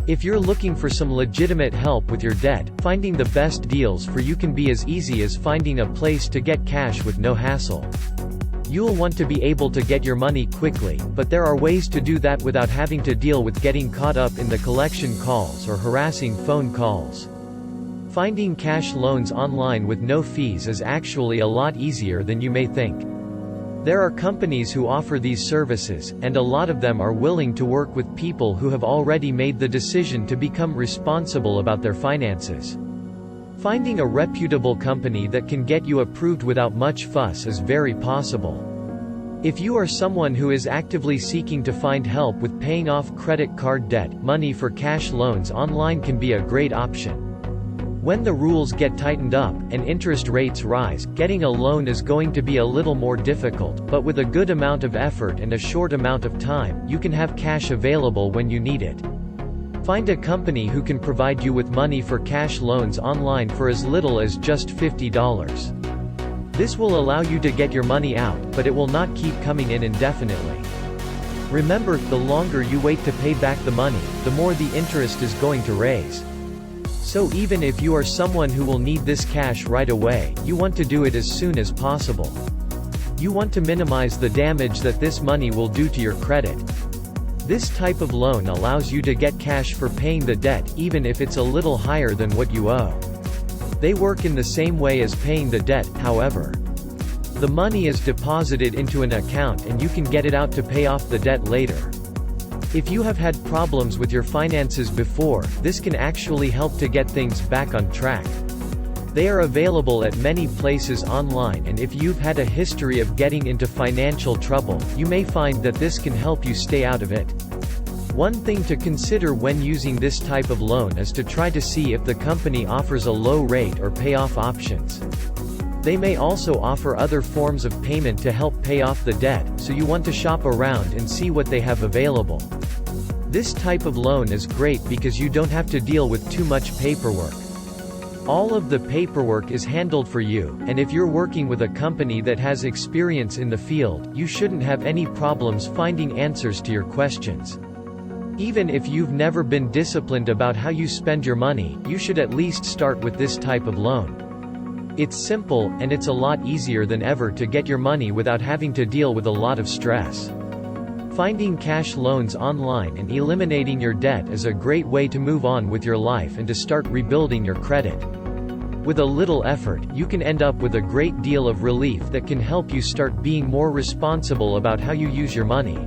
If you're looking for some legitimate help with your debt, finding the best deals for you can be as easy as finding a place to get cash with no hassle. You'll want to be able to get your money quickly, but there are ways to do that without having to deal with getting caught up in the collection calls or harassing phone calls. Finding cash loans online with no fees is actually a lot easier than you may think. There are companies who offer these services, and a lot of them are willing to work with people who have already made the decision to become responsible about their finances. Finding a reputable company that can get you approved without much fuss is very possible. If you are someone who is actively seeking to find help with paying off credit card debt, money for cash loans online can be a great option. When the rules get tightened up, and interest rates rise, getting a loan is going to be a little more difficult, but with a good amount of effort and a short amount of time, you can have cash available when you need it. Find a company who can provide you with money for cash loans online for as little as just $50. This will allow you to get your money out, but it will not keep coming in indefinitely. Remember, the longer you wait to pay back the money, the more the interest is going to raise. So even if you are someone who will need this cash right away, you want to do it as soon as possible. You want to minimize the damage that this money will do to your credit. This type of loan allows you to get cash for paying the debt, even if it's a little higher than what you owe. They work in the same way as paying the debt, however. The money is deposited into an account and you can get it out to pay off the debt later. If you have had problems with your finances before, this can actually help to get things back on track. They are available at many places online, and if you've had a history of getting into financial trouble, you may find that this can help you stay out of it. One thing to consider when using this type of loan is to try to see if the company offers a low rate or payoff options. They may also offer other forms of payment to help pay off the debt, so you want to shop around and see what they have available. This type of loan is great because you don't have to deal with too much paperwork. All of the paperwork is handled for you, and if you're working with a company that has experience in the field, you shouldn't have any problems finding answers to your questions. Even if you've never been disciplined about how you spend your money, you should at least start with this type of loan. It's simple, and it's a lot easier than ever to get your money without having to deal with a lot of stress. Finding cash loans online and eliminating your debt is a great way to move on with your life and to start rebuilding your credit. With a little effort, you can end up with a great deal of relief that can help you start being more responsible about how you use your money.